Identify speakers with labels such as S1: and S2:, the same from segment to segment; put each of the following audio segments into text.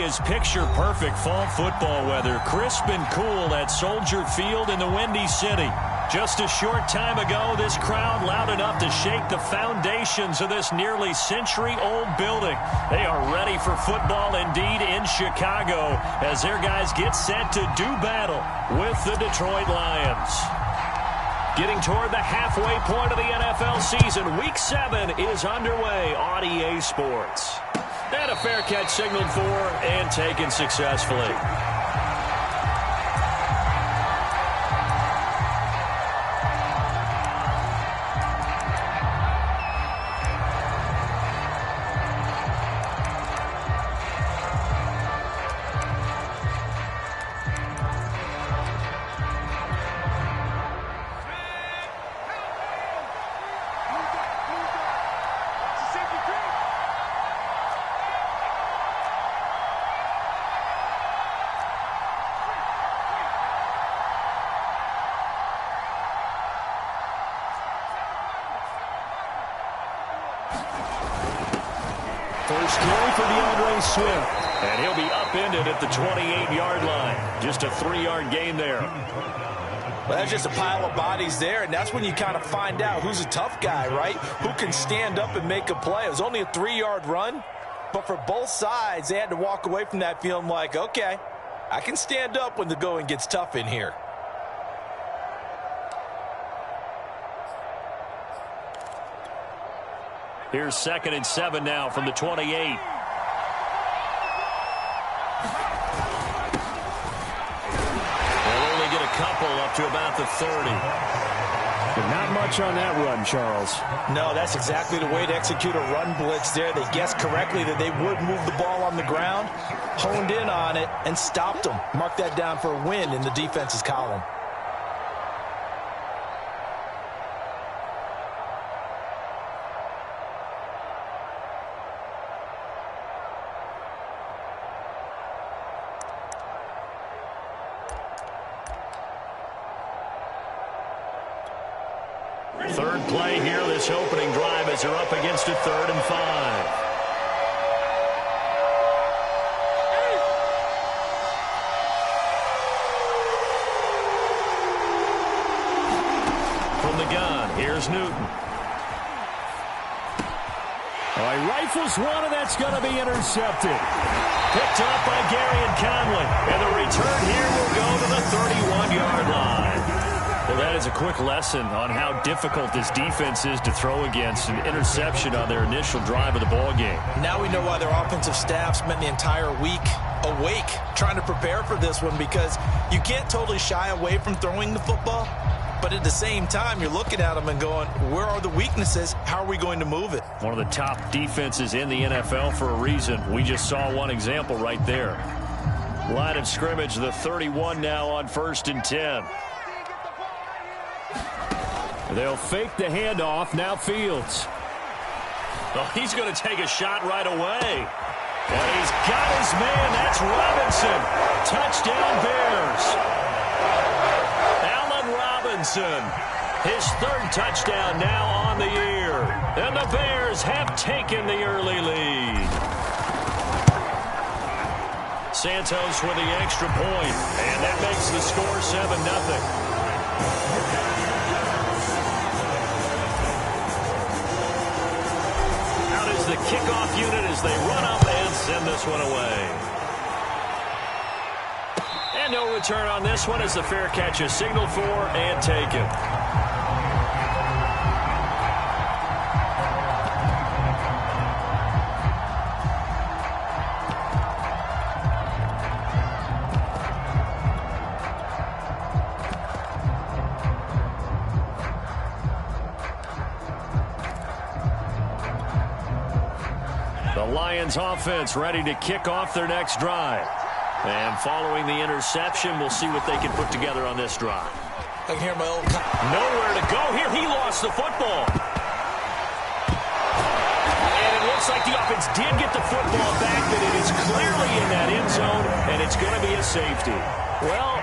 S1: is picture-perfect fall football weather. Crisp and cool at Soldier Field in the Windy City. Just a short time ago, this crowd loud enough to shake the foundations of this nearly century-old building. They are ready for football indeed in Chicago as their guys get set to do battle with the Detroit Lions. Getting toward the halfway point of the NFL season, Week 7 is underway on EA Sports. And a fair catch signaled for and taken successfully.
S2: First carry for DeAndre Swift.
S1: And he'll be upended at the 28-yard line. Just a 3-yard gain there.
S3: Well, that's just a pile of bodies there, and that's when you kind of find out who's a tough guy, right? Who can stand up and make a play. It was only a 3-yard run, but for both sides, they had to walk away from that feeling like, okay, I can stand up when the going gets tough in here.
S1: Here's 2nd and 7 now from the 28. They'll only get a couple up to about the 30.
S2: But not much on that run, Charles.
S3: No, that's exactly the way to execute a run blitz there. They guessed correctly that they would move the ball on the ground, honed in on it, and stopped them. Mark that down for a win in the defense's column.
S1: Third play here, this opening drive as they're up against a 3rd and 5. From the gun, here's Newton.
S2: All right, rifles one, and that's going to be intercepted.
S1: Picked up by Gary and Conley. And the return here will go to the 31-yard line. Well, that is a quick lesson on how difficult this defense is to throw against. An interception on their initial drive of the ball game.
S3: Now we know why their offensive staff spent the entire week awake trying to prepare for this one, because you can't totally shy away from throwing the football, but at the same time you're looking at them and going, where are the weaknesses? How are we going to move it?
S1: One of the top defenses in the NFL for a reason. We just saw one example right there. Line of scrimmage, the 31 now on 1st and 10.
S2: They'll fake the handoff. Now Fields.
S1: Well, he's going to take a shot right away. And he's got his man. That's Robinson. Touchdown Bears. Allen Robinson. His 3rd touchdown now on the year. And the Bears have taken the early lead. Santos with the extra point. And that makes the score 7-0. The kickoff unit as they run up and send this one away. And no return on this one as the fair catch is signaled for and taken. The Lions offense ready to kick off their next drive. And following the interception, we'll see what they can put together on this drive.
S3: I can hear my old...
S1: Nowhere to go here. He lost the football. And it looks like the offense did get the football back, but it is clearly in that end zone, and it's going to be a safety. Well,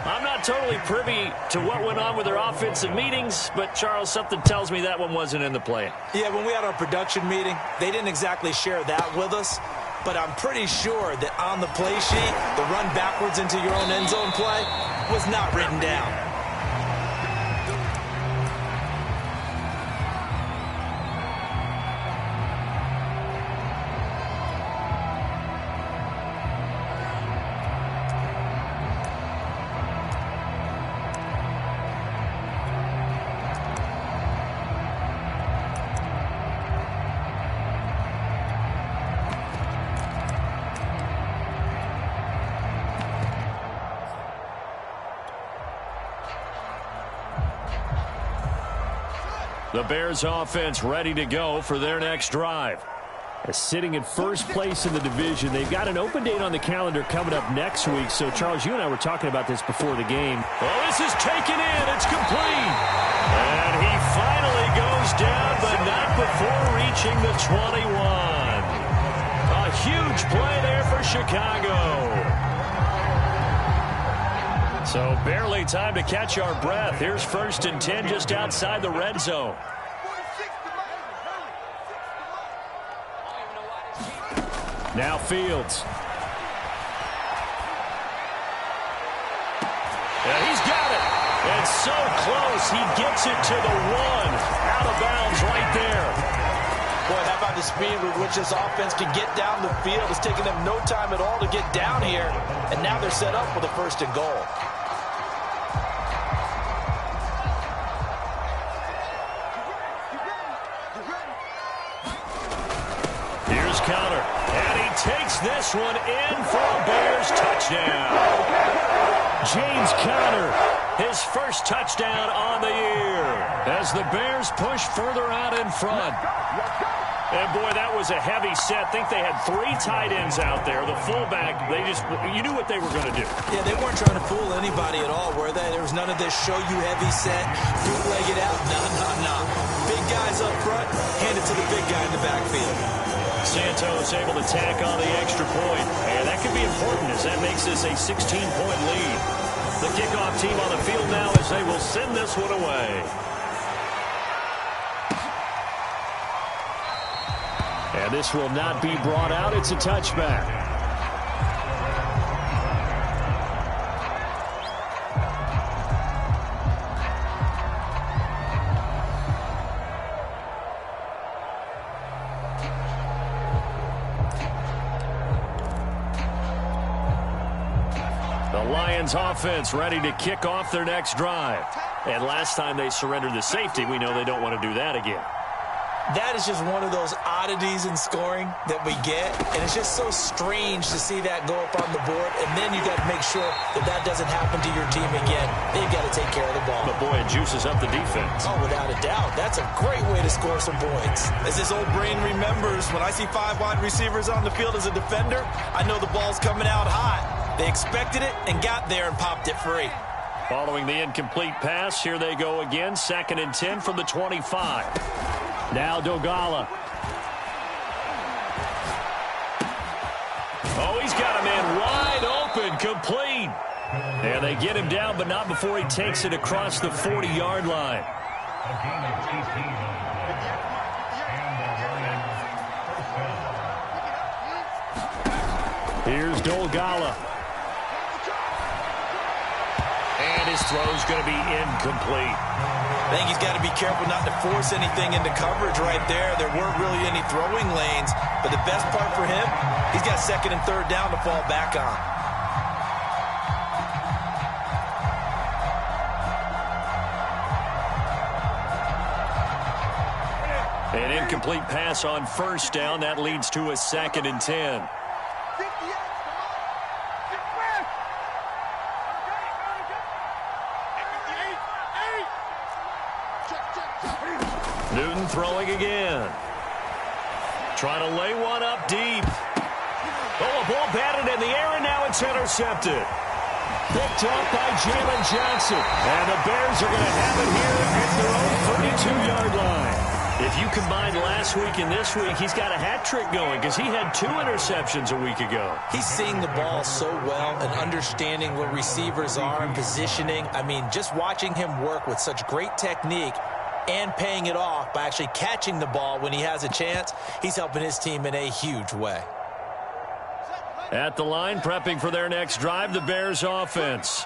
S1: I'm not totally privy to what went on with their offensive meetings, but, Charles, something tells me that one wasn't in the plan.
S3: Yeah, when we had our production meeting, they didn't exactly share that with us. but I'm pretty sure that on the play sheet, the run backwards into your own end zone play was not written down.
S1: The Bears offense ready to go for their next drive.
S2: Sitting in first place in the division. They've got an open date on the calendar coming up next week. So, Charles, you and I were talking about this before the game.
S1: Oh, this is taken in. It's complete. And he finally goes down, but not before reaching the 21. A huge play there for Chicago. So barely time to catch our breath. Here's 1st and 10 just outside the red zone.
S2: Now Fields.
S1: And he's got it. And so close. He gets it to the 1. Out of bounds right there.
S3: Boy, how about the speed with which this offense can get down the field? It's taking them no time at all to get down here. And now they're set up for the 1st and goal.
S1: Here's Conner. And he takes this one in for a Bears touchdown. James Conner, his first touchdown on the year as the Bears push further out in front. And, boy, that was a heavy set. I think they had 3 tight ends out there. The fullback, you knew what they were going to do.
S3: Yeah, they weren't trying to fool anybody at all, were they? There was none of this show-you heavy set, bootleg it out. No. Big guys up front, hand it to the big guy in the backfield.
S1: Santos able to tack on the extra point. And that could be important as that makes this a 16-point lead. The kickoff team on the field now as they will send this one away.
S2: And this will not be brought out. It's a touchback.
S1: The Lions offense ready to kick off their next drive. And last time they surrendered the safety, we know they don't want to do that again.
S3: That is just one of those oddities in scoring that we get, and it's just so strange to see that go up on the board, and then you got to make sure that that doesn't happen to your team again. They've got to take care of the ball.
S1: But, boy, it juices up the defense.
S3: Oh, without a doubt. That's a great way to score some points. As this old brain remembers, when I see 5 wide receivers on the field as a defender, I know the ball's coming out hot. They expected it and got there and popped it free.
S1: Following the incomplete pass, here they go again. 2nd and 10 from the 25.
S2: Now Dogala.
S1: Oh, he's got a man wide open, complete. And they get him down, but not before he takes it across the 40-yard line.
S2: Here's Dogala.
S1: And his throw's going to be incomplete.
S3: I think he's got to be careful not to force anything into coverage right there. There weren't really any throwing lanes, but the best part for him, he's got 2nd and 3rd down to fall back on.
S1: An incomplete pass on 1st down. That leads to a 2nd and 10. Newton throwing again. Trying to lay one up deep. Oh, a ball batted in the air, and now it's intercepted. Picked up by Jalen Johnson. And the Bears are going to have it here at their own 32-yard line. If you combine last week and this week, he's got a hat trick going because he had 2 interceptions a week ago.
S3: He's seeing the ball so well and understanding where receivers are and positioning. I mean, just watching him work with such great technique and paying it off by actually catching the ball when he has a chance, he's helping his team in a huge way.
S1: At the line, prepping for their next drive, the Bears offense.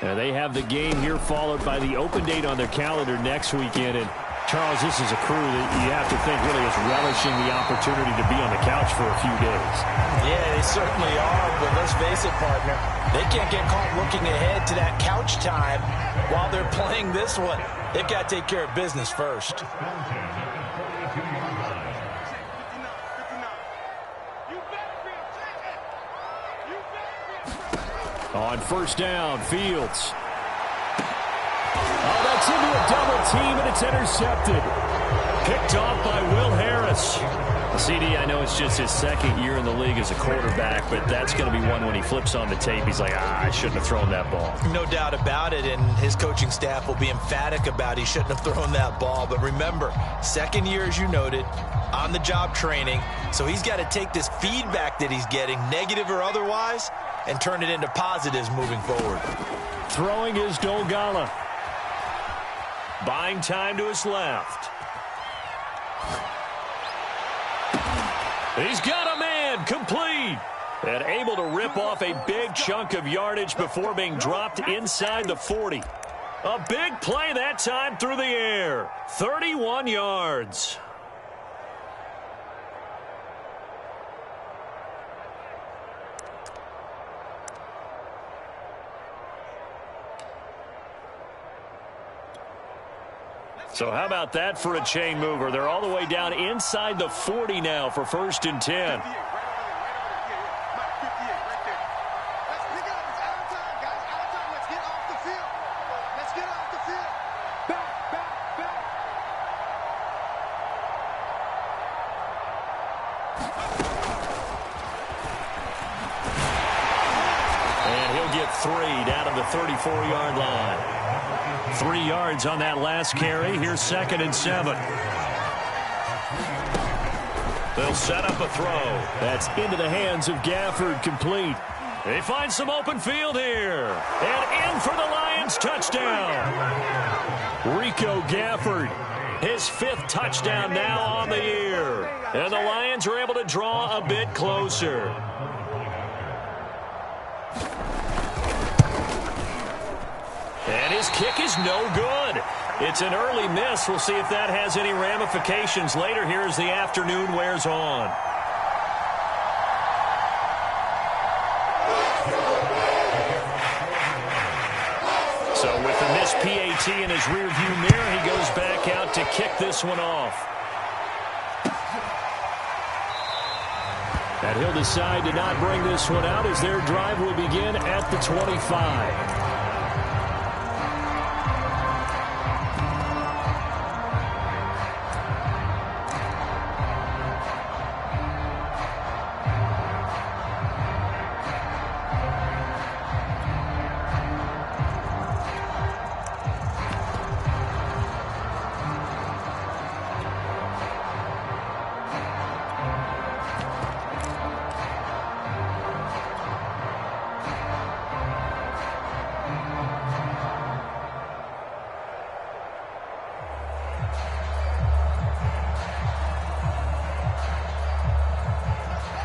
S2: And they have the game here followed by the open date on their calendar next weekend. And Charles, this is a crew that you have to think really is relishing the opportunity to be on the couch for a few days.
S3: Yeah, they certainly are, but let's face it, partner. They can't get caught looking ahead to that couch time while they're playing this one. They've got to take care of business first.
S2: On first down, Fields. Oh, that's into a double team, and it's intercepted.
S1: Picked off by Will Harris. CD, I know it's just his second year in the league as a quarterback, but that's going to be one when he flips on the tape. He's like, I shouldn't have thrown that ball.
S3: No doubt about it, and his coaching staff will be emphatic about he shouldn't have thrown that ball. But remember, second year, as you noted, on-the-job training, so he's got to take this feedback that he's getting, negative or otherwise, and turn it into positives moving forward.
S2: Throwing is Dongala.
S1: Buying time to his left. He's got a man, complete. And able to rip off a big chunk of yardage before being dropped inside the 40. A big play that time through the air. 31 yards. So how about that for a chain mover? They're all the way down inside the 40 now for 1st and 10. And he'll get 3 down to the 34-yard line. 3 yards on that last carry. Here's 2nd and 7. They'll set up a throw.
S2: That's into the hands of Gafford, complete.
S1: They find some open field here. And in for the Lions touchdown.
S2: Rico Gafford.
S1: His 5th touchdown now on the year. And the Lions are able to draw a bit closer. And his kick is no good. It's an early miss. We'll see if that has any ramifications later here as the afternoon wears on. So with the missed PAT in his rearview mirror, he goes back out to kick this one off.
S2: And he'll decide to not bring this one out as their drive will begin at the 25.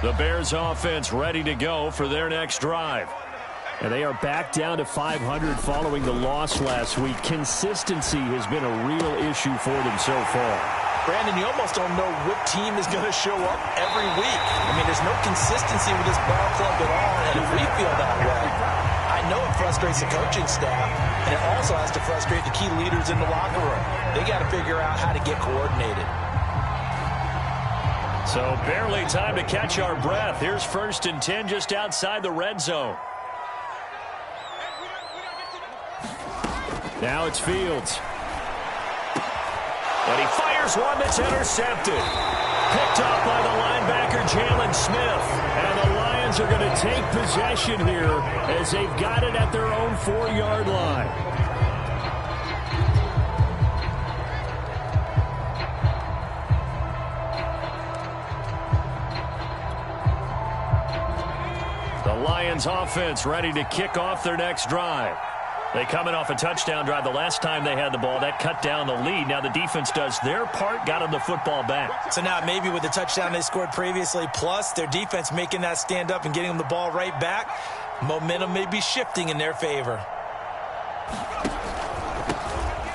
S1: The Bears offense ready to go for their next drive.
S2: And they are back down to 500 following the loss last week. Consistency has been a real issue for them so far.
S3: Brandon, you almost don't know what team is going to show up every week. I mean, there's no consistency with this ball club at all, and if we feel that way, I know it frustrates the coaching staff, and it also has to frustrate the key leaders in the locker room. They got to figure out how to get coordinated.
S1: So barely time to catch our breath. Here's 1st and 10 just outside the red zone.
S2: Now it's Fields.
S1: And he fires one that's intercepted. Picked up by the linebacker, Jalen Smith. And the Lions are going to take possession here as they've got it at their own 4-yard line. The Lions offense ready to kick off their next drive. They come in off a touchdown drive the last time they had the ball. That cut down the lead. Now the defense does their part, got them the football back.
S3: So now maybe with the touchdown they scored previously, plus their defense making that stand up and getting them the ball right back, momentum may be shifting in their favor.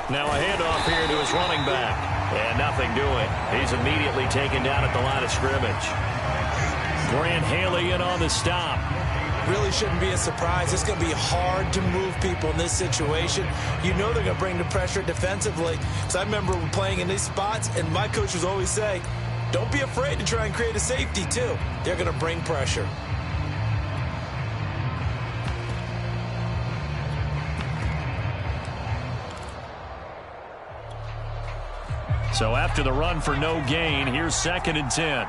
S1: Now a handoff here to his running back. And nothing doing. He's immediately taken down at the line of scrimmage. Grant Haley in on the stop.
S3: Really shouldn't be a surprise. It's going to be hard to move people in this situation. You know they're going to bring the pressure defensively. So I remember playing in these spots, and my coach was always saying, don't be afraid to try and create a safety, too. They're going to bring pressure.
S1: So after the run for no gain, here's 2nd and 10.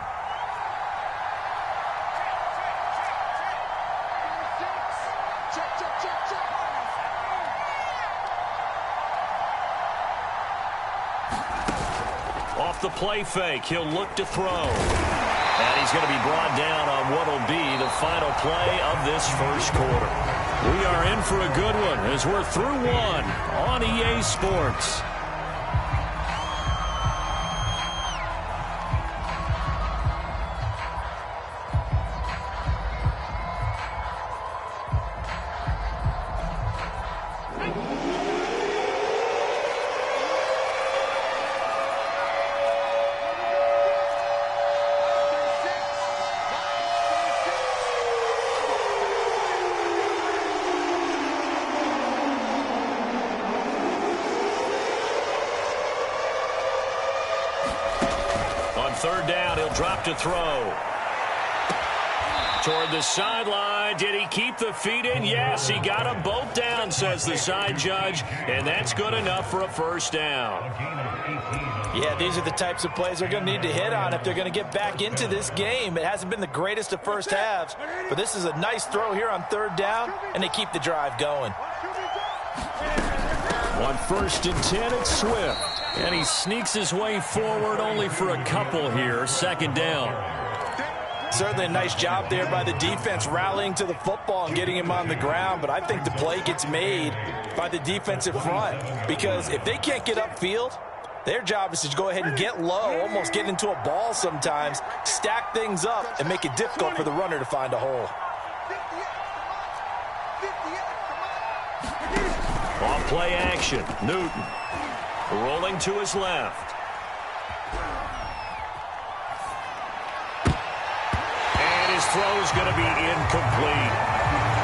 S1: Off the play fake, he'll look to throw. And he's going to be brought down on what will be the final play of this first quarter. We are in for a good one as we're through one on EA Sports. Third down, he'll drop to throw. Toward the sideline. Did he keep the feet in? Yes, he got them both down, says the side judge. And that's good enough for a first down.
S3: Yeah, these are the types of plays they're going to need to hit on if they're going to get back into this game. It hasn't been the greatest of first halves, but this is a nice throw here on third down, and they keep the drive going.
S1: On 1st and 10, it's Swift. And he sneaks his way forward only for a couple here. 2nd down.
S3: Certainly a nice job there by the defense rallying to the football and getting him on the ground. But I think the play gets made by the defensive front. Because if they can't get upfield, their job is to go ahead and get low, almost get into a ball sometimes, stack things up, and make it difficult for the runner to find a hole.
S1: Off play action. Newton. Rolling to his left. And his throw is going to be incomplete.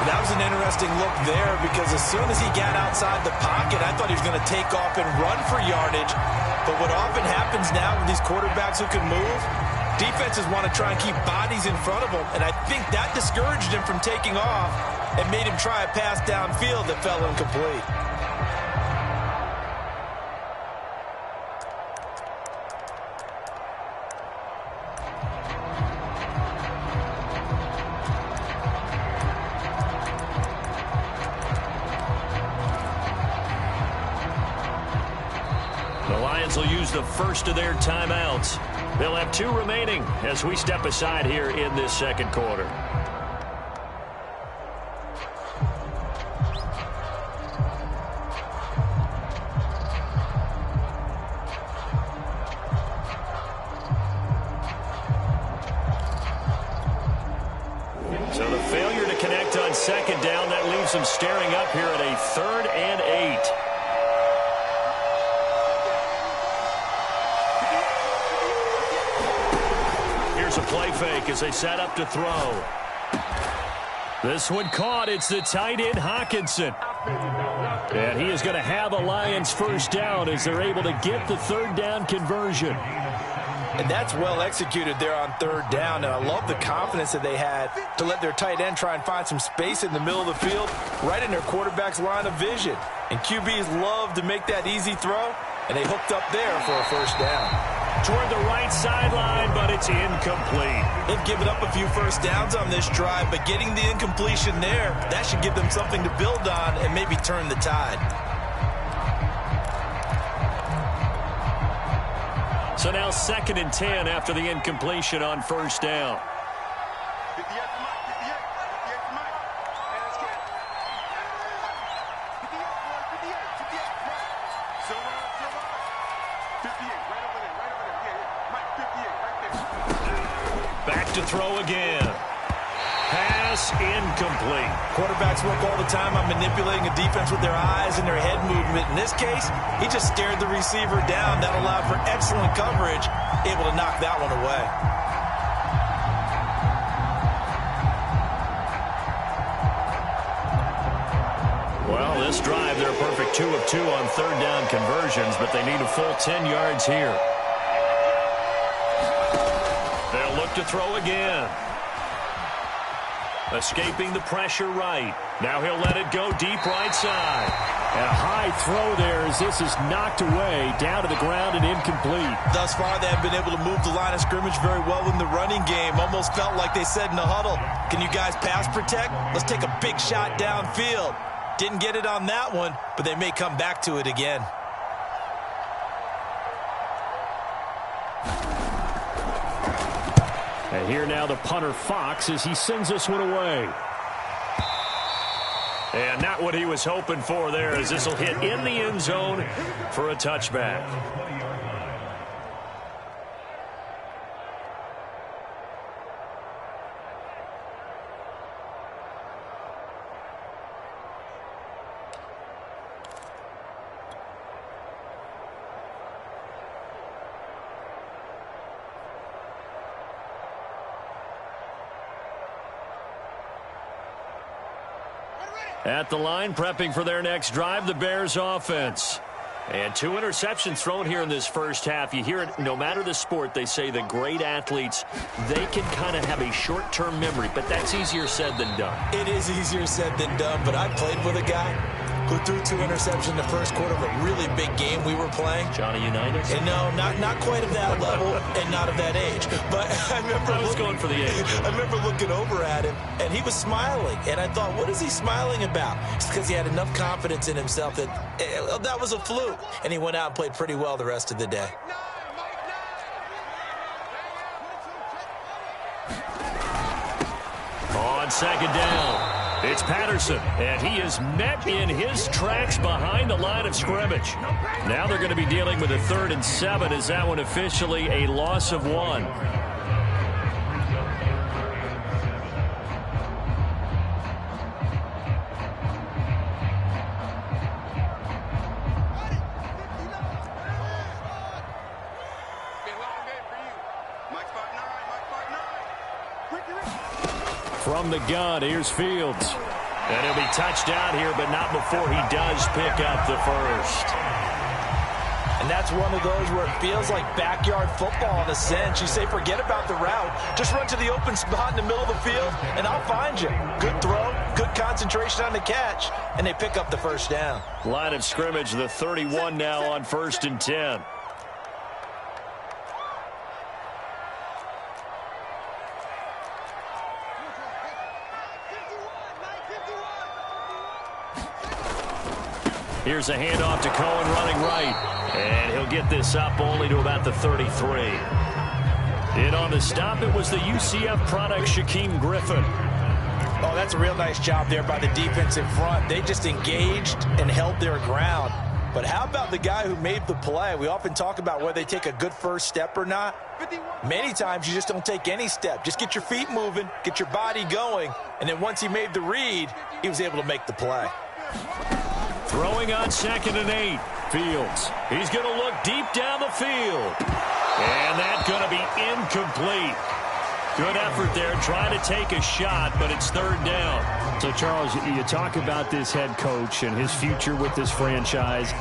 S3: That was an interesting look there because as soon as he got outside the pocket, I thought he was going to take off and run for yardage. But what often happens now with these quarterbacks who can move, defenses want to try and keep bodies in front of them. And I think that discouraged him from taking off and made him try a pass downfield that fell incomplete.
S1: Will use the first of their timeouts. They'll have 2 remaining as we step aside here in this second quarter. So the failure to connect on 2nd down, that leaves them staring up here at a 3rd and 8. A play fake as they set up to throw. This one caught. It's the tight end, Hockenson. And he is going to have a Lions first down as they're able to get the 3rd down conversion.
S3: And that's well executed there on 3rd down. And I love the confidence that they had to let their tight end try and find some space in the middle of the field, right in their quarterback's line of vision. And QBs love to make that easy throw, and they hooked up there for a first down.
S1: Toward the right sideline, but it's incomplete.
S3: They've given up a few first downs on this drive, but getting the incompletion there, that should give them something to build on and maybe turn the tide.
S1: So now 2nd and 10 after the incompletion on first down. to throw again. Pass incomplete.
S3: Quarterbacks work all the time on manipulating a defense with their eyes and their head movement. In this case, he just stared the receiver down. That allowed for excellent coverage, able to knock that one away.
S1: Well, this drive, they're a perfect 2 of 2 on third down conversions, but they need a full 10 yards here. They'll look to throw again. Escaping the pressure right. Now he'll let it go deep right side.
S2: And a high throw there as this is knocked away, down to the ground and incomplete.
S3: Thus far, they have been able to move the line of scrimmage very well in the running game. Almost felt like they said in the huddle, can you guys pass protect? Let's take a big shot downfield. Didn't get it on that one, but they may come back to it again.
S2: And here now the punter Fox as he sends this one away.
S1: And not what he was hoping for there, as this will hit in the end zone for a touchback. At the line, prepping for their next drive, the Bears offense. And 2 interceptions thrown here in this first half. You hear it, no matter the sport, they say the great athletes, they can kind of have a short-term memory, but that's easier said than done.
S3: It is easier said than done, but I played with a guy who threw 2 interceptions in the first quarter of a really big game we were playing.
S1: Johnny Unitas?
S3: And no, not quite of that level and not of that age. But I remember
S1: going for the age.
S3: I remember looking over at him, and he was smiling. And I thought, what is he smiling about? It's because he had enough confidence in himself that that was a fluke. And he went out and played pretty well the rest of the day.
S1: On second down, it's Patterson, and he is met in his tracks behind the line of scrimmage. Now they're going to be dealing with a 3rd and 7. Is that one officially a loss of 1?
S2: From the gun, here's Fields.
S1: And he'll be touched down here, but not before he does pick up the first.
S3: And that's one of those where it feels like backyard football in a sense. You say, forget about the route. Just run to the open spot in the middle of the field, and I'll find you. Good throw, good concentration on the catch, and they pick up the first down.
S1: Line of scrimmage, the 31 now on 1st and 10. Here's a handoff to Cohen running right. And he'll get this up only to about the 33. In on the stop, it was the UCF product, Shaquem Griffin.
S3: Oh, that's a real nice job there by the defense in front. They just engaged and held their ground. But how about the guy who made the play? We often talk about whether they take a good first step or not. Many times you just don't take any step. Just get your feet moving, get your body going, and then once he made the read, he was able to make the play.
S1: Throwing on 2nd and 8. Fields. He's going to look deep down the field. And that's going to be incomplete. Good effort there, trying to take a shot, but it's 3rd down.
S2: So, Charles, you talk about this head coach and his future with this franchise.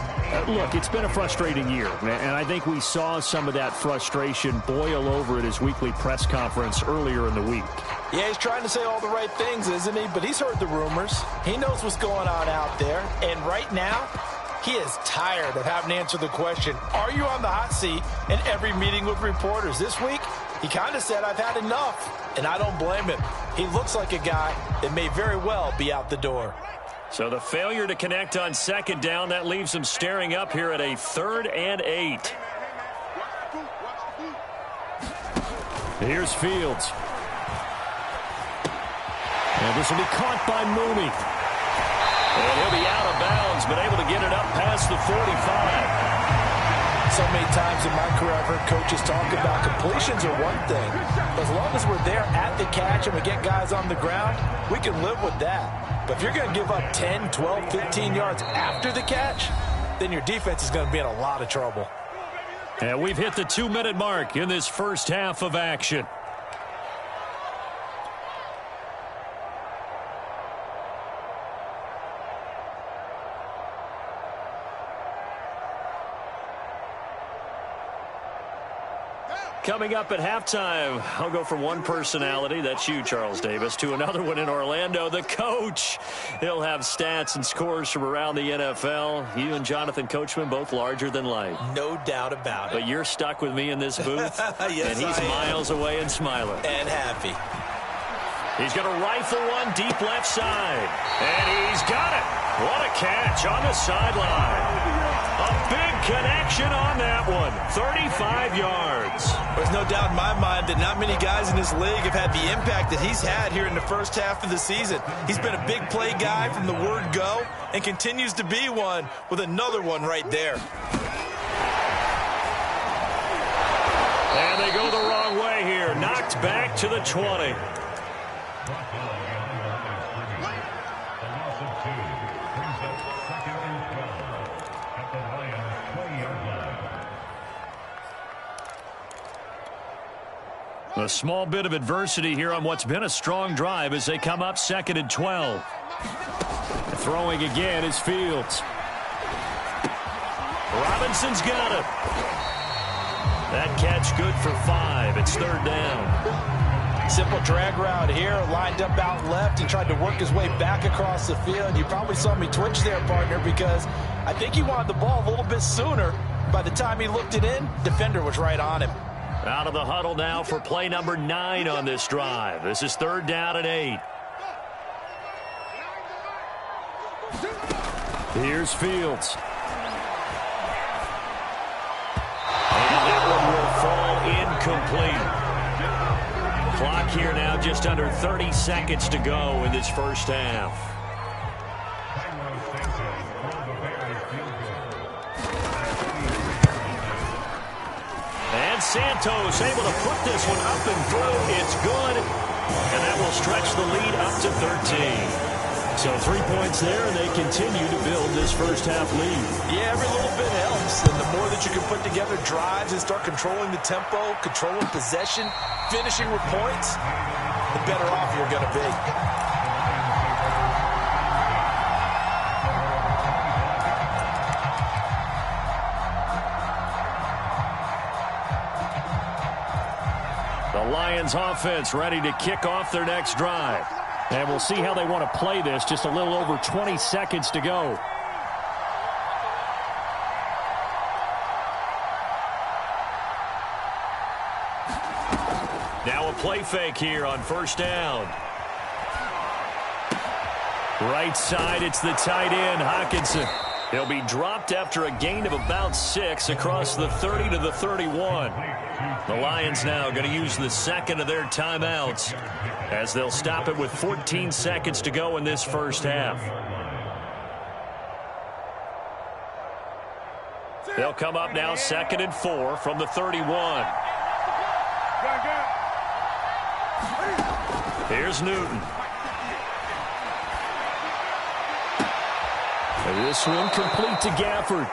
S2: Look, it's been a frustrating year, and I think we saw some of that frustration boil over at his weekly press conference earlier in the week.
S3: Yeah, he's trying to say all the right things, isn't he? But he's heard the rumors. He knows what's going on out there. And right now, he is tired of having to answer the question, are you on the hot seat in every meeting with reporters? This week, he kind of said, I've had enough, and I don't blame him. He looks like a guy that may very well be out the door.
S1: So the failure to connect on 2nd down, that leaves him staring up here at a 3rd and 8.
S2: Here's Fields. And this will be caught by Mooney.
S1: And he'll be out of bounds, but able to get it up past the 45.
S3: So many times in my career I've heard coaches talk about completions are one thing. But as long as we're there at the catch and we get guys on the ground, we can live with that. But if you're going to give up 10, 12, 15 yards after the catch, then your defense is going to be in a lot of trouble.
S1: And we've hit the 2-minute mark in this first half of action. Coming up at halftime, I'll go from one personality, that's you, Charles Davis, to another one in Orlando, the coach. He'll have stats and scores from around the NFL. You and Jonathan Coachman, both larger than life.
S3: No doubt about it.
S1: But you're stuck with me in this booth,
S3: yes,
S1: and he's miles away and smiling.
S3: And happy.
S1: He's going to rifle one deep left side. And he's got it. What a catch on the sideline. A big connection on that one. 35 yards.
S3: There's no doubt in my mind that not many guys in this league have had the impact that he's had here in the first half of the season. He's been a big play guy from the word go and continues to be one with another one right there.
S1: And they go the wrong way here. Knocked back to the 20. A small bit of adversity here on what's been a strong drive as they come up 2nd and 12. Throwing again is Fields. Robinson's got it. That catch good for 5. It's 3rd down.
S3: Simple drag route here, lined up out left and tried to work his way back across the field. You probably saw me twitch there, partner, because I think he wanted the ball a little bit sooner. By the time he looked it in, defender was right on him.
S1: Out of the huddle now for play number 9 on this drive. This is 3rd down and 8. Here's Fields. And that one will fall incomplete. Clock here now just under 30 seconds to go in this first half. Santos able to put this one up and through. It's good. And that will stretch the lead up to 13.
S2: So 3 points there, and they continue to build this first half lead.
S3: Yeah, every little bit helps. And the more that you can put together drives and start controlling the tempo, controlling possession, finishing with points, the better off you're going to be.
S1: The Lions offense ready to kick off their next drive.
S2: And we'll see how they want to play this. Just a little over 20 seconds to go.
S1: Now a play fake here on 1st down. Right side, it's the tight end, Hockenson. He'll be dropped after a gain of about 6 across the 30 to the 31. The Lions now going to use the second of their timeouts as they'll stop it with 14 seconds to go in this first half. They'll come up now 2nd and 4 from the 31. Here's Newton.
S2: And this one complete to Gafford.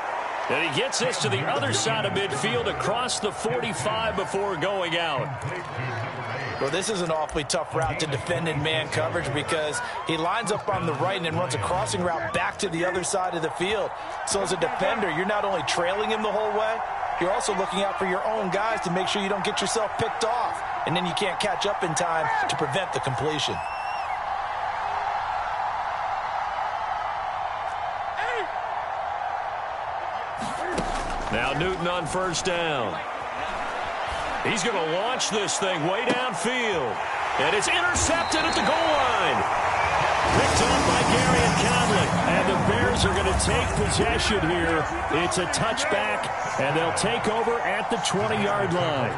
S1: And he gets this to the other side of midfield across the 45 before going out.
S3: Well, this is an awfully tough route to defend in man coverage because he lines up on the right and then runs a crossing route back to the other side of the field. So as a defender, you're not only trailing him the whole way, you're also looking out for your own guys to make sure you don't get yourself picked off. And then you can't catch up in time to prevent the completion.
S1: Now Newton on 1st down. He's going to launch this thing way downfield. And it's intercepted at the goal line. Picked up by Garyon Conley. And the Bears are going to take possession here. It's a touchback, and they'll take over at the 20-yard line.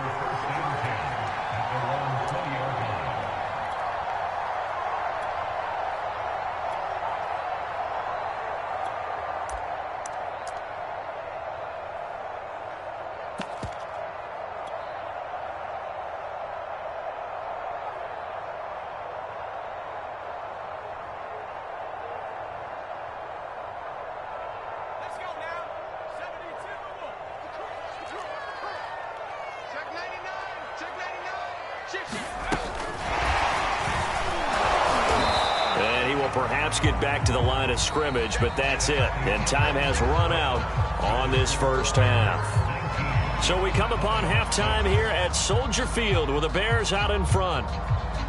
S1: perhaps get back to the line of scrimmage, but that's it. And time has run out on this first half. So we come upon halftime here at Soldier Field with the Bears out in front.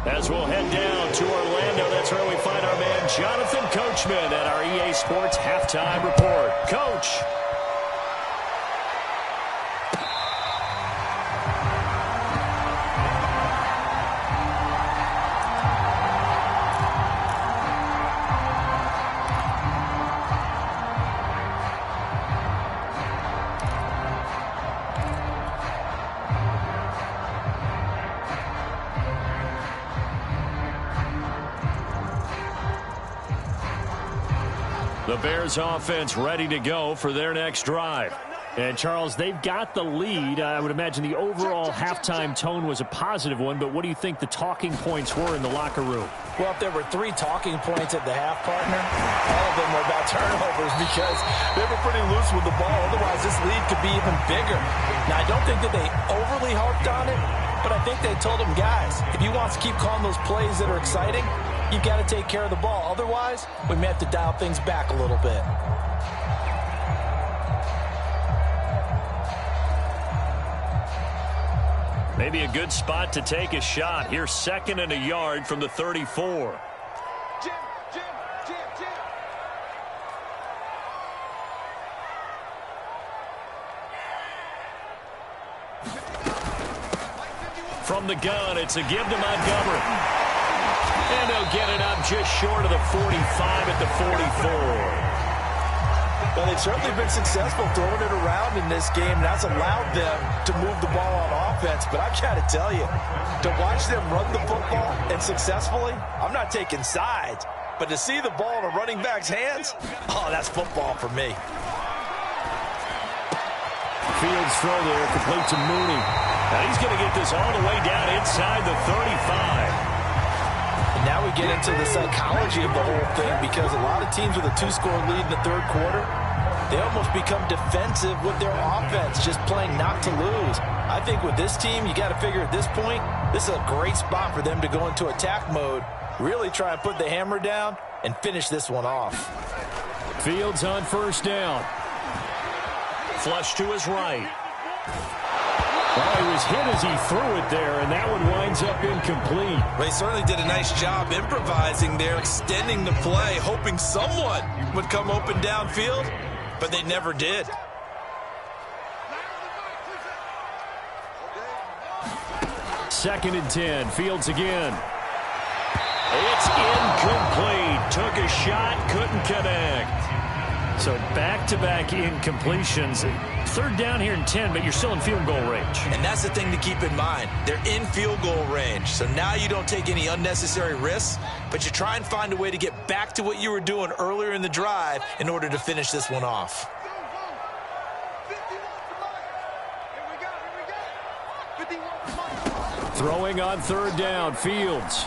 S1: As we'll head down to Orlando, that's where we find our man Jonathan Coachman at our EA Sports Halftime Report. Coach. The Bears offense ready to go for their next drive.
S2: And, Charles, they've got the lead. I would imagine the overall halftime tone was a positive one, but what do you think the talking points were in the locker room?
S3: Well, if there were 3 talking points at the half, partner, all of them were about turnovers because they were pretty loose with the ball. Otherwise, this lead could be even bigger. Now, I don't think that they overly harped on it, but I think they told them, guys, if you want to keep calling those plays that are exciting, you've got to take care of the ball. Otherwise, we may have to dial things back a little bit.
S1: Maybe a good spot to take a shot. Here's 2nd and a yard from the 34. From the gun, it's a give to Montgomery. And he'll get it up just short of the 45 at the 44.
S3: Well, they've certainly been successful throwing it around in this game. That's allowed them to move the ball on offense. But I've got to tell you, to watch them run the football and successfully, I'm not taking sides. But to see the ball in a running back's hands, oh, that's football for me.
S2: Fields throw there, complete to Mooney.
S1: Now he's going to get this all the way down inside the 35.
S3: Now we get into the psychology of the whole thing because a lot of teams with a 2-score lead in the third quarter, they almost become defensive with their offense, just playing not to lose. I think with this team, you got to figure at this point, this is a great spot for them to go into attack mode, really try and put the hammer down and finish this one off.
S2: Fields on first down.
S1: Flush to his right.
S2: Well, he was hit as he threw it there, and that one winds up incomplete.
S3: They certainly did a nice job improvising there, extending the play, hoping someone would come open downfield, but they never did.
S2: Second and 10, Fields again.
S1: It's incomplete. Took a shot, couldn't connect.
S2: So back-to-back incompletions. Third down here in 10, but you're still in field goal range.
S3: And that's the thing to keep in mind. They're in field goal range. So now you don't take any unnecessary risks, but you try and find a way to get back to what you were doing earlier in the drive in order to finish this one off.
S2: Throwing on third down, Fields.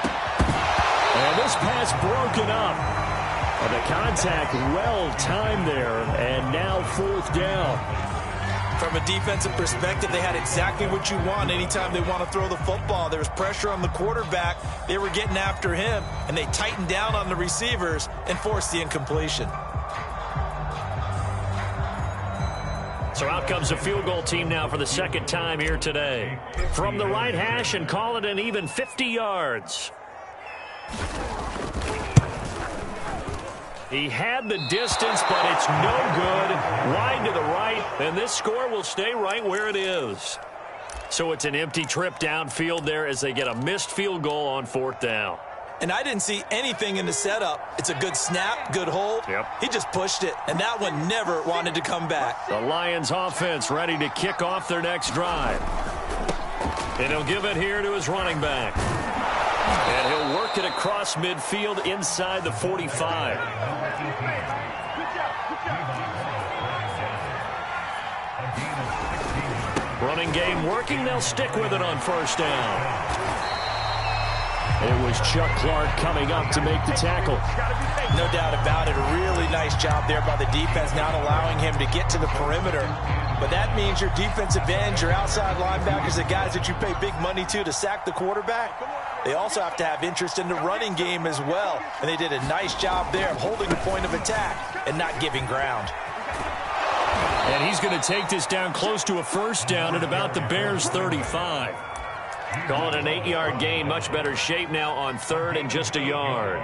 S2: And this pass broken up. The contact well-timed there, and now fourth down.
S3: From a defensive perspective, they had exactly what you want anytime they want to throw the football. There was pressure on the quarterback. They were getting after him, and they tightened down on the receivers and forced the incompletion.
S1: So out comes the field goal team now for the second time here today. From the right hash and call it an even 50 yards. He had the distance, but it's no good. Wide to the right, and this score will stay right where it is. So it's an empty trip downfield there as they get a missed field goal on fourth down.
S3: And I didn't see anything in the setup. It's a good snap, good hold.
S1: Yep.
S3: He just pushed it, and that one never wanted to come back.
S1: The Lions offense ready to kick off their next drive. And he'll give it here to his running back. And he'll work it across midfield inside the 45. Running game working. They'll stick with it on first down.
S2: It was Chuck Clark coming up to make the tackle.
S3: No doubt about it. A really nice job there by the defense, not allowing him to get to the perimeter. But that means your defensive ends, your outside linebackers, the guys that you pay big money to sack the quarterback, they also have to have interest in the running game as well. And they did a nice job there of holding the point of attack and not giving ground.
S1: And he's going to take this down close to a first down at about the Bears' 35. Call it an 8-yard gain. Much better shape now on 3rd and just a yard.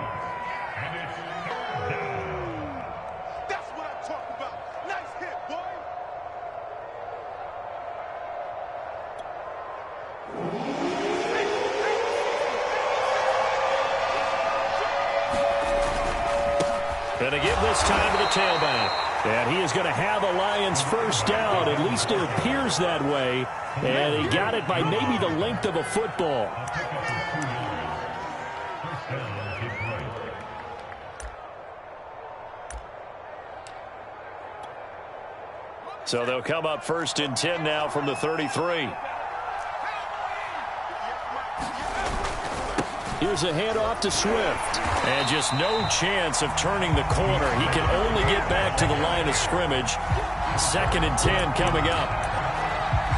S4: That's what I'm talking about. Nice hit, boy.
S1: Going to give this time to the tailback. And he is going to have a Lions first down. At least it appears that way. And he got it by maybe the length of a football. So they'll come up 1st and 10 now from the 33. Here's a handoff to Swift. And just no chance of turning the corner. He can only get back to the line of scrimmage. 2nd and 10 coming up.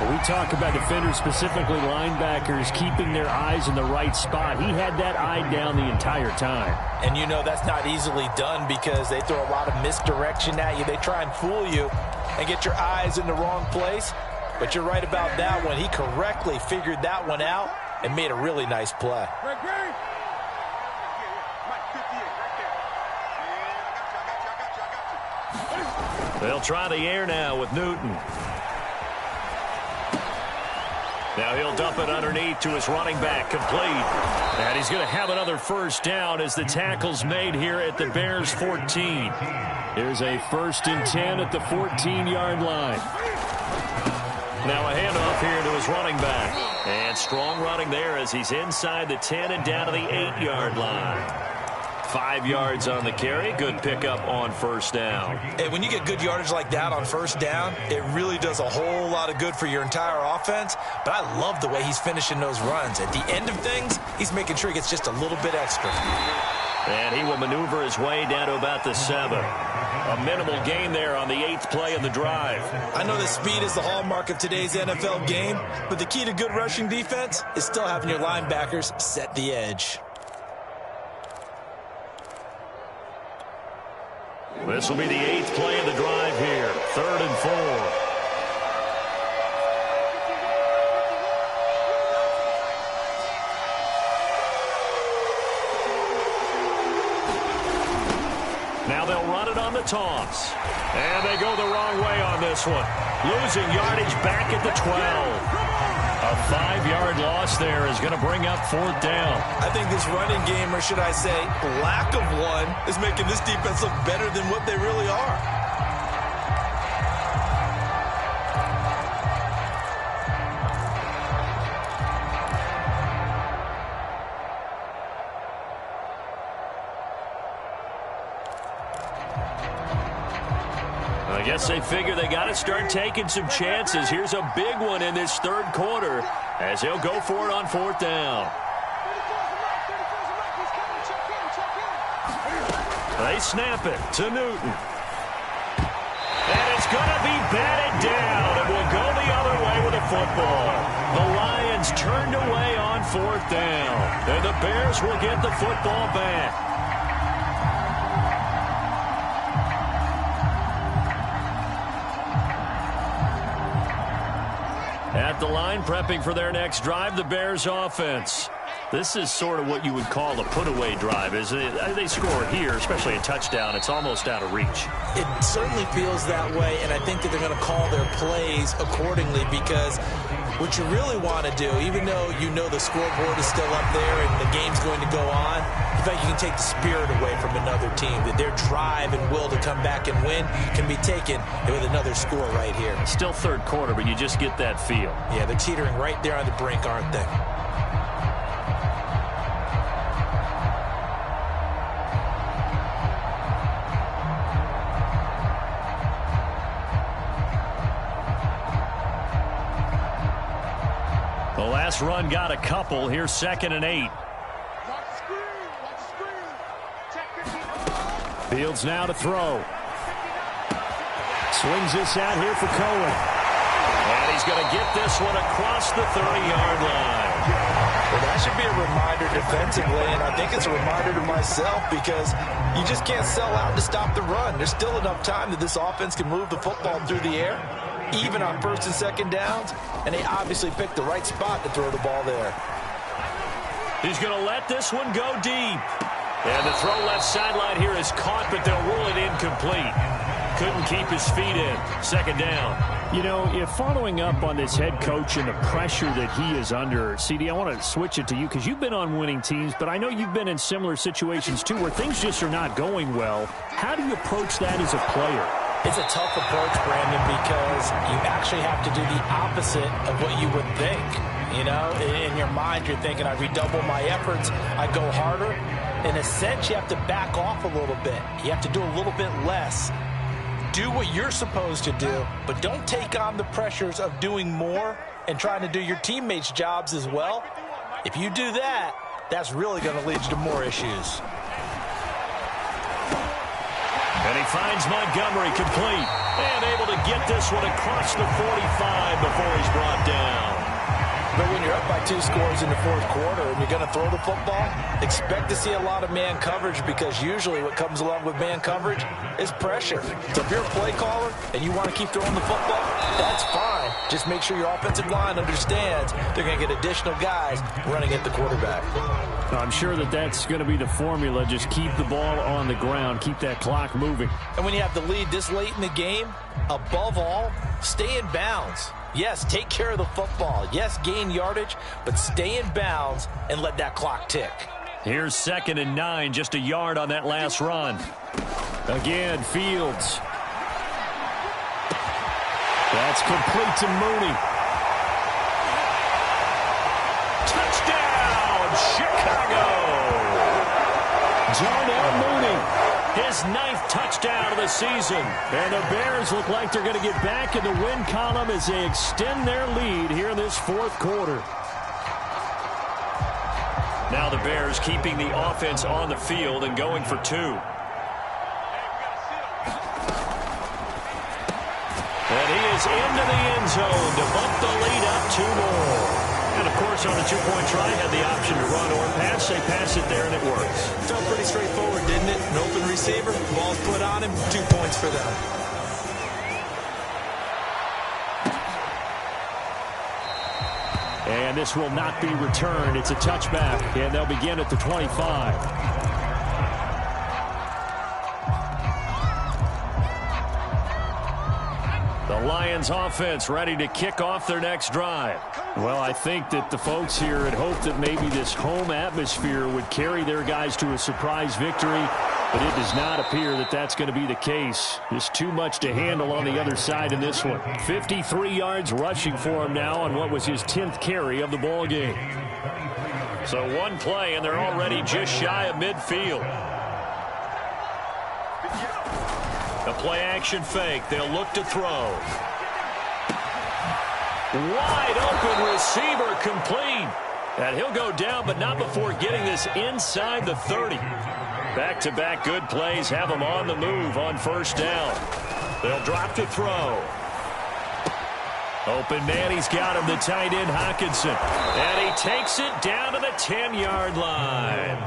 S2: We talk about defenders, specifically linebackers, keeping their eyes in the right spot. He had that eye down the entire time.
S3: And you know that's not easily done because they throw a lot of misdirection at you. They try and fool you and get your eyes in the wrong place. But you're right about that one. He correctly figured that one out and made a really nice play.
S1: They'll try the air now with Newton. Now he'll dump it underneath to his running back, complete. And he's going to have another first down as the tackle's made here at the Bears' 14. Here's a 1st and 10 at the 14-yard line. Now a handoff here to his running back. And strong running there as he's inside the 10 and down to the 8-yard line. 5 yards on the carry. Good pickup on first down.
S3: Hey, when you get good yardage like that on first down, it really does a whole lot of good for your entire offense. But I love the way he's finishing those runs. At the end of things, he's making sure he gets just a little bit extra.
S1: And he will maneuver his way down to about the 7. A minimal gain there on the 8th play of the drive.
S3: I know that speed is the hallmark of today's NFL game, but the key to good rushing defense is still having your linebackers set the edge.
S1: This will be the 8th play of the drive here. 3rd and 4. Now they'll run it on the toss. And they go the wrong way on this one. Losing yardage back at the 12. A 5-yard loss there is going to bring up 4th down.
S3: I think this running game, or should I say lack of one, is making this defense look better than what they really are.
S1: I guess they figure they got to start taking some chances. Here's a big one in this 3rd quarter as he'll go for it on 4th down. They snap it to Newton. And it's going to be batted down. It will go the other way with a football. The Lions turned away on 4th down. And the Bears will get the football back. At the line, prepping for their next drive, the Bears offense. This is sort of what you would call a put-away drive, isn't it? They score here, especially a touchdown. It's almost out of reach.
S3: It certainly feels that way, and I think that they're going to call their plays accordingly because what you really want to do, even though you know the scoreboard is still up there and the game's going to go on, in fact, you can take the spirit away from another team, that their drive and will to come back and win can be taken with another score right here.
S1: Still 3rd quarter, but you just get that feel.
S3: Yeah, they're teetering right there on the brink, aren't they?
S1: The last run got a couple. Here's 2nd and 8. Fields now to throw. Swings this out here for Cohen. And he's going to get this one across the 30-yard line.
S3: Well, that should be a reminder defensively, and I think it's a reminder to myself because you just can't sell out to stop the run. There's still enough time that this offense can move the football through the air, even on first and second downs, and they obviously picked the right spot to throw the ball there.
S1: He's going to let this one go deep. And the throw left sideline here is caught, but they'll rule it incomplete. Couldn't keep his feet in. Second down.
S2: You know, if following up on this head coach and the pressure that he is under, CD, I want to switch it to you because you've been on winning teams, but I know you've been in similar situations too where things just are not going well. How do you approach that as a player?
S3: It's a tough approach, Brandon, because you actually have to do the opposite of what you would think. You know, in your mind, you're thinking, I redouble my efforts, I go harder. In a sense, you have to back off a little bit. You have to do a little bit less. Do what you're supposed to do, but don't take on the pressures of doing more and trying to do your teammates' jobs as well. If you do that, that's really going to lead you to more issues.
S1: And he finds Montgomery complete. And able to get this one across the 45 before he's brought down.
S3: But when you're up by 2 scores in the fourth quarter and you're going to throw the football, expect to see a lot of man coverage because usually what comes along with man coverage is pressure. So if you're a play caller and you want to keep throwing the football, that's fine. Just make sure your offensive line understands they're going to get additional guys running at the quarterback.
S2: I'm sure that that's going to be the formula. Just keep the ball on the ground. Keep that clock moving.
S3: And when you have the lead this late in the game, above all, stay in bounds. Yes, take care of the football. Yes, gain yardage, but stay in bounds and let that clock tick.
S1: Here's 2nd and 9, just a yard on that last run.
S2: Again, Fields. That's complete to Mooney.
S1: Touchdown, Chicago!
S2: Darnell Mooney.
S1: His 9th touchdown of the season.
S2: And the Bears look like they're going to get back in the win column as they extend their lead here in this fourth quarter.
S1: Now the Bears keeping the offense on the field and going for 2. And he is into the end zone to bump the lead up 2 more. And, of course, on the 2-point try, had the option to run or pass. They pass it there, and it works.
S3: Felt pretty straightforward, didn't it? An open receiver, ball's put on him, 2 points for them.
S2: And this will not be returned. It's a touchback, and they'll begin at the 25.
S1: The Lions offense ready to kick off their next drive.
S2: Well, I think that the folks here had hoped that maybe this home atmosphere would carry their guys to a surprise victory, but it does not appear that that's going to be the case. Just too much to handle on the other side in this one. 53 yards rushing for him now on what was his 10th carry of the ball game.
S1: So 1 play, and they're already just shy of midfield. A play-action fake. They'll look to throw. Wide open receiver complete. And he'll go down, but not before getting this inside the 30. Back-to-back good plays have them on the move on first down. They'll drop to throw. Open man, he's got him, the tight end Hockenson. And he takes it down to the 10-yard line.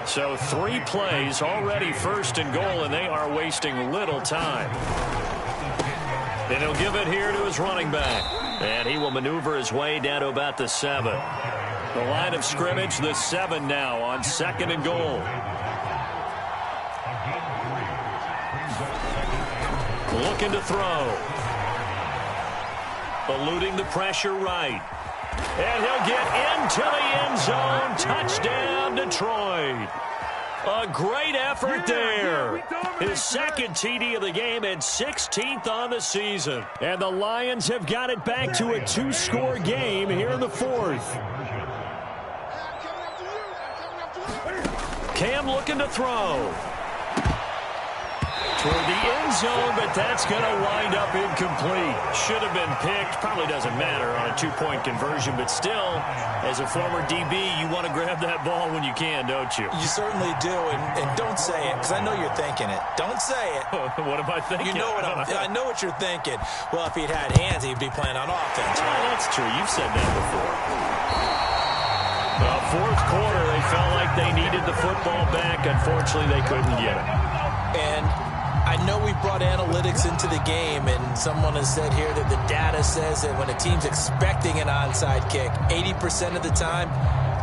S1: So 3 plays already first and goal, and they are wasting little time. And he'll give it here to his running back. And he will maneuver his way down to about the 7. The line of scrimmage, the 7 now on 2nd and goal. Looking to throw. Eluding the pressure right. And he'll get into the end zone. Touchdown, Detroit. A great effort there. His 2nd TD of the game and 16th on the season.
S2: And the Lions have got it back to a 2-score game here in the 4th.
S1: Cam looking to throw. Toward the end zone, but that's going to wind up incomplete. Should have been picked. Probably doesn't matter on a 2-point conversion, but still, as a former DB, you want to grab that ball when you can, don't you?
S3: You certainly do, and don't say it, because I know you're thinking it. Don't say it.
S1: What am I thinking?
S3: You know what I know what you're thinking. Well, if he'd had hands, he'd be playing on offense.
S1: Right? Oh, that's true. You've said that before. Fourth quarter, they felt like they needed the football back. Unfortunately, they couldn't get it.
S3: And I know we brought analytics into the game, and someone has said here that the data says that when a team's expecting an onside kick, 80% of the time,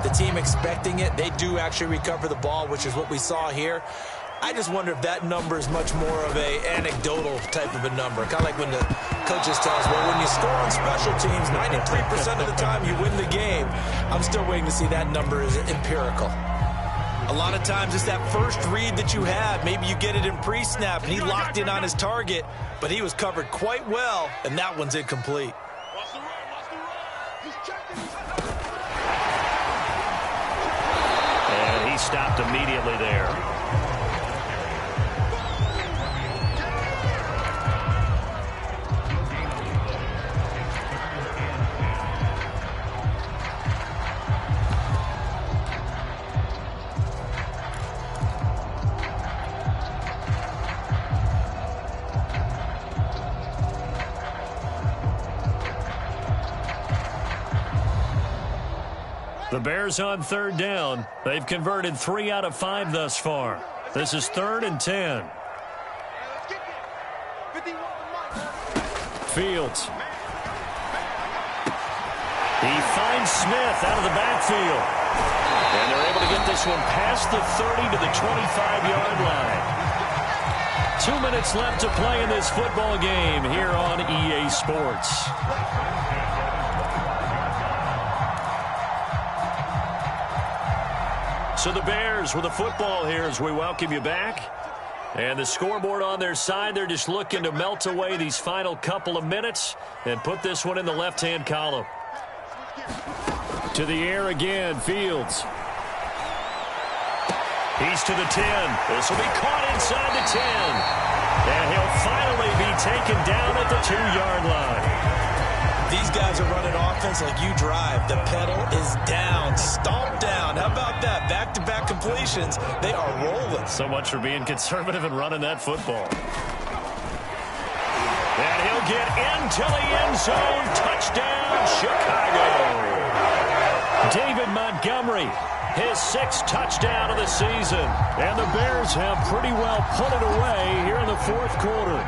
S3: the team expecting it, they do actually recover the ball, which is what we saw here. I just wonder if that number is much more of a anecdotal type of a number. Kind of like when the coaches tell us, well, when you score on special teams, 93% of the time you win the game. I'm still waiting to see that number is empirical. A lot of times it's that first read that you have. Maybe you get it in pre-snap, and he locked in on his target, but he was covered quite well, and that one's incomplete.
S1: And he stopped immediately there. The Bears on third down. They've converted 3 out of 5 thus far. This is 3rd and 10. Fields. He finds Smith out of the backfield. And they're able to get this one past the 30 to the 25-yard line. 2 minutes left to play in this football game here on EA Sports. So the Bears with the football here as we welcome you back. And the scoreboard on their side, they're just looking to melt away these final couple of minutes and put this one in the left-hand column. To the air again, Fields. He's to the 10. This will be caught inside the 10. And he'll finally be taken down at the 2-yard line.
S3: These guys are running offense like you drive. The pedal is down, stomped down. How about that? Back-to-back completions. They are rolling.
S1: So much for being conservative and running that football. And he'll get into the end zone. Touchdown, Chicago. David Montgomery, his 6th touchdown of the season.
S2: And the Bears have pretty well put it away here in the fourth quarter.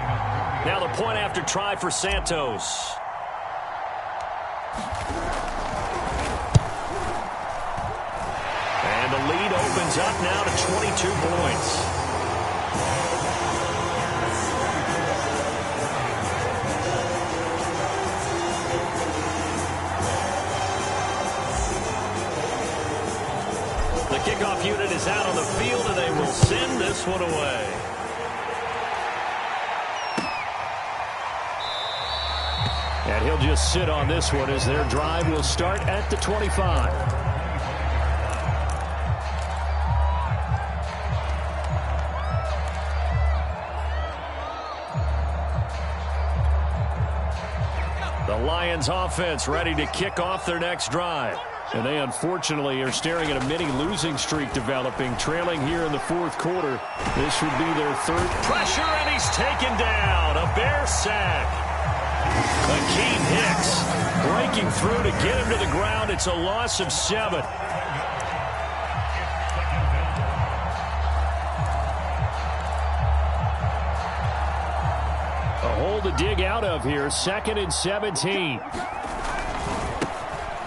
S1: Now the point after try for Santos. And the lead opens up now to 22 points. The kickoff unit is out on the field, and they will send this one away.
S2: And he'll just sit on this one as their drive will start at the 25.
S1: The Lions offense ready to kick off their next drive.
S2: And they unfortunately are staring at a mini losing streak developing, trailing here in the fourth quarter. This would be their 3rd.
S1: Pressure, and he's taken down. A Bear sack. Akeem Hicks breaking through to get him to the ground. It's a loss of 7.
S2: A hole to dig out of here. 2nd and 17.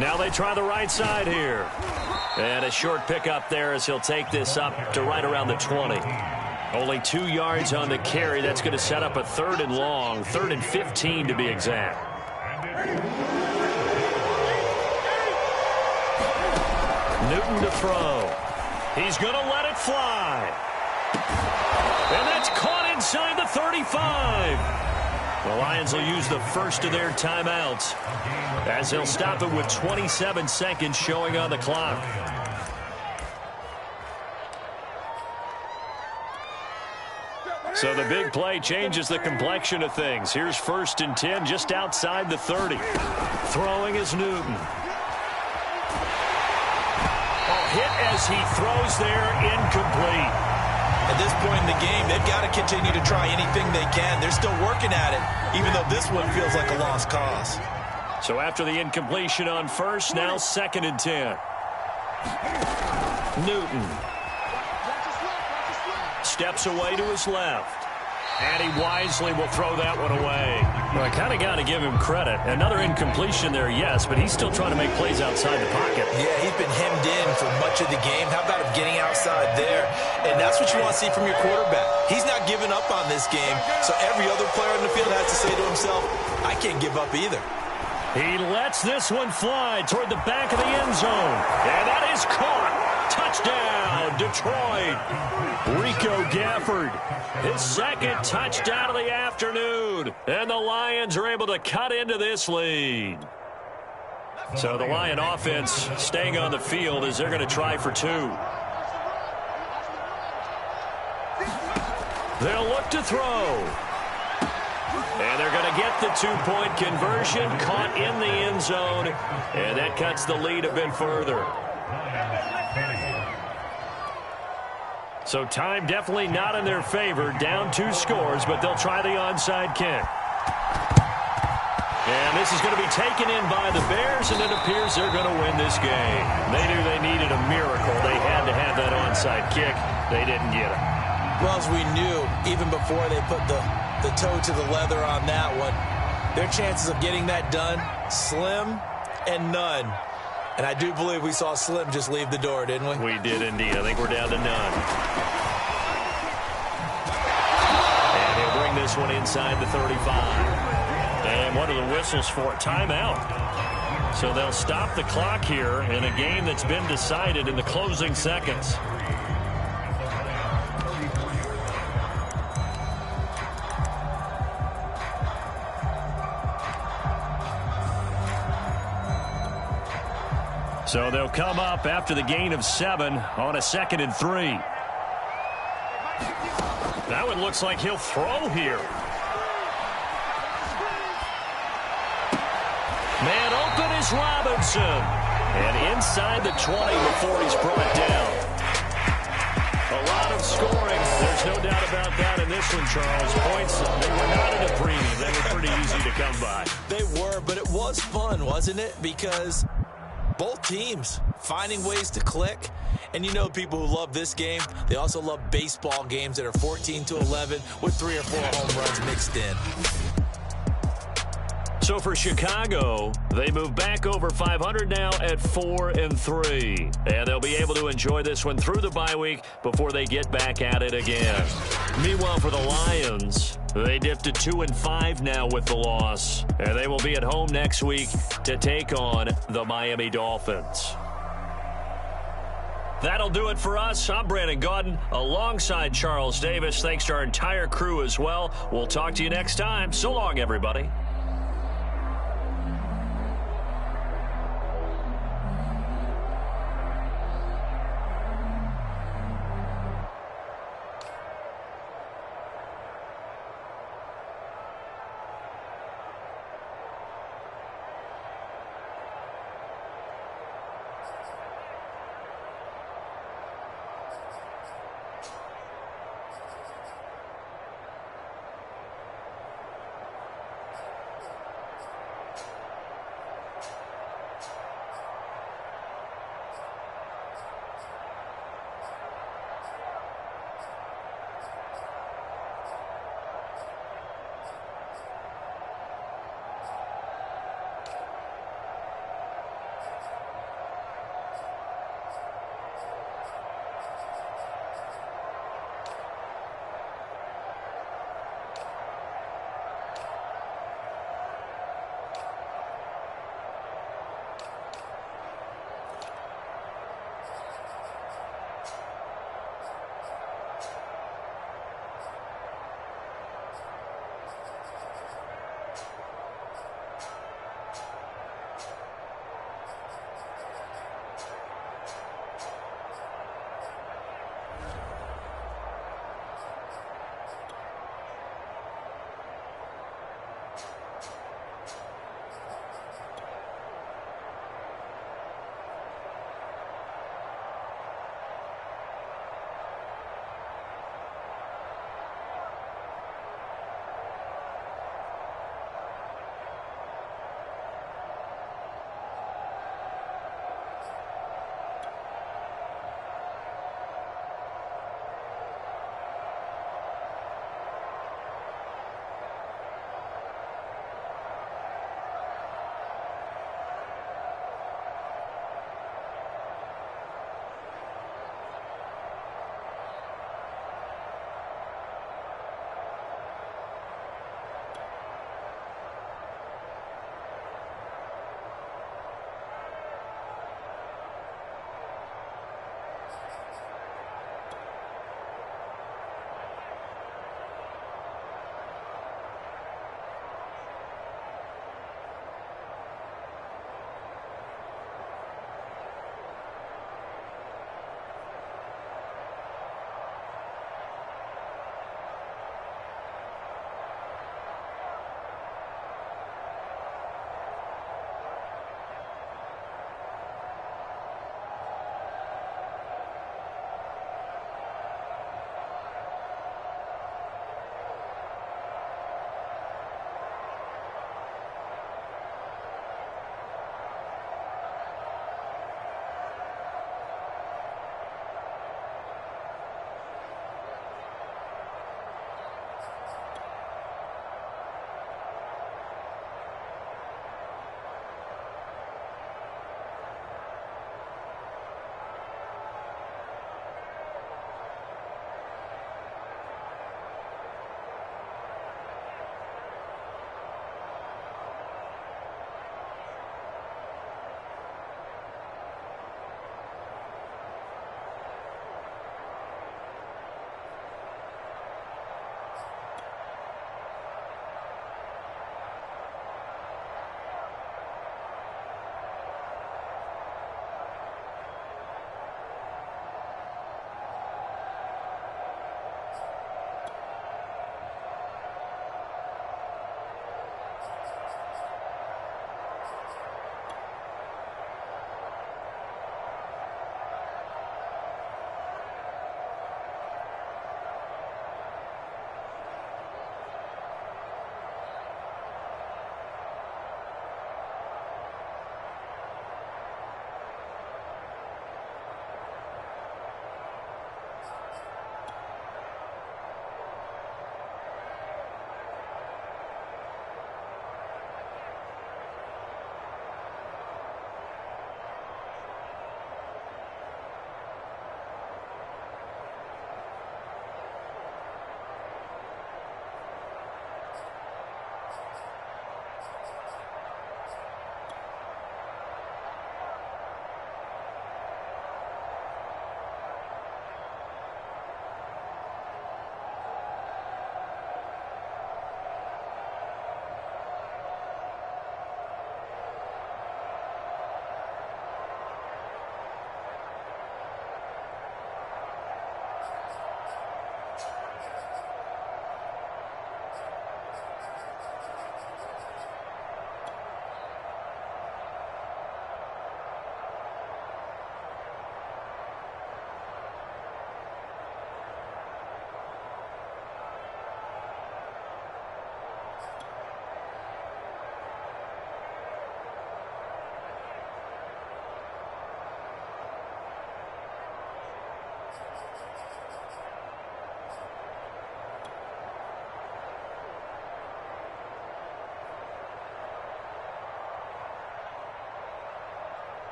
S1: Now they try the right side here. And a short pickup there as he'll take this up to right around the 20. Only 2 yards on the carry. That's going to set up a 3rd and long. 3rd and 15 to be exact. Newton to throw. He's going to let it fly. And that's caught inside the 35. The Lions will use the first of their timeouts as they'll stop it with 27 seconds showing on the clock. So the big play changes the complexion of things. Here's 1st and 10 just outside the 30. Throwing is Newton. Hit as he throws there, incomplete.
S3: At this point in the game, they've got to continue to try anything they can. They're still working at it, even though this one feels like a lost cause.
S1: So after the incompletion on 1st, now 2nd and 10. Newton. Steps away to his left. And he wisely will throw that one away. Well, I kind of got to give him credit. Another incompletion there, yes, but he's still trying to make plays outside the pocket.
S3: Yeah, he's been hemmed in for much of the game. How about him getting outside there? And that's what you want to see from your quarterback. He's not giving up on this game, so every other player in the field has to say to himself, I can't give up either.
S1: He lets this one fly toward the back of the end zone. And that is caught. Touchdown, Detroit. Rico Gafford, his second touchdown of the afternoon. And the Lions are able to cut into this lead. So the Lion offense staying on the field as they're going to try for two. They'll look to throw. And they're going to get the two-point conversion, caught in the end zone, and that cuts the lead a bit further. So time definitely not in their favor, down 2 scores, but they'll try the onside kick. And this is going to be taken in by the Bears, and it appears they're going to win this game. They knew they needed a miracle. They had to have that onside kick. They didn't get it.
S3: Well, as we knew, even before they put the toe to the leather on that one, their chances of getting that done, slim and none. And I do believe we saw Slim just leave the door, didn't we?
S1: We did indeed. I think we're down to none. And he'll bring this one inside the 35. And what are the whistles for? Timeout. So they'll stop the clock here in a game that's been decided in the closing seconds. So they'll come up after the gain of 7 on a 2nd and 3. That one looks like he'll throw here. Man open is Robinson. And inside the 20 before he's brought down. A lot of scoring. There's no doubt about that in this one, Charles. Points, they were not at a premium. They were pretty easy to come by.
S3: They were, but it was fun, wasn't it? Because both teams finding ways to click. And you know people who love this game, they also love baseball games that are 14-11 with 3 or 4 home runs mixed in.
S1: So for Chicago, they move back over 500 now at 4-3. And they'll be able to enjoy this one through the bye week before they get back at it again. Meanwhile, for the Lions, they dipped to 2-5 now with the loss. And they will be at home next week to take on the Miami Dolphins. That'll do it for us. I'm Brandon Gaudin alongside Charles Davis. Thanks to our entire crew as well. We'll talk to you next time. So long, everybody.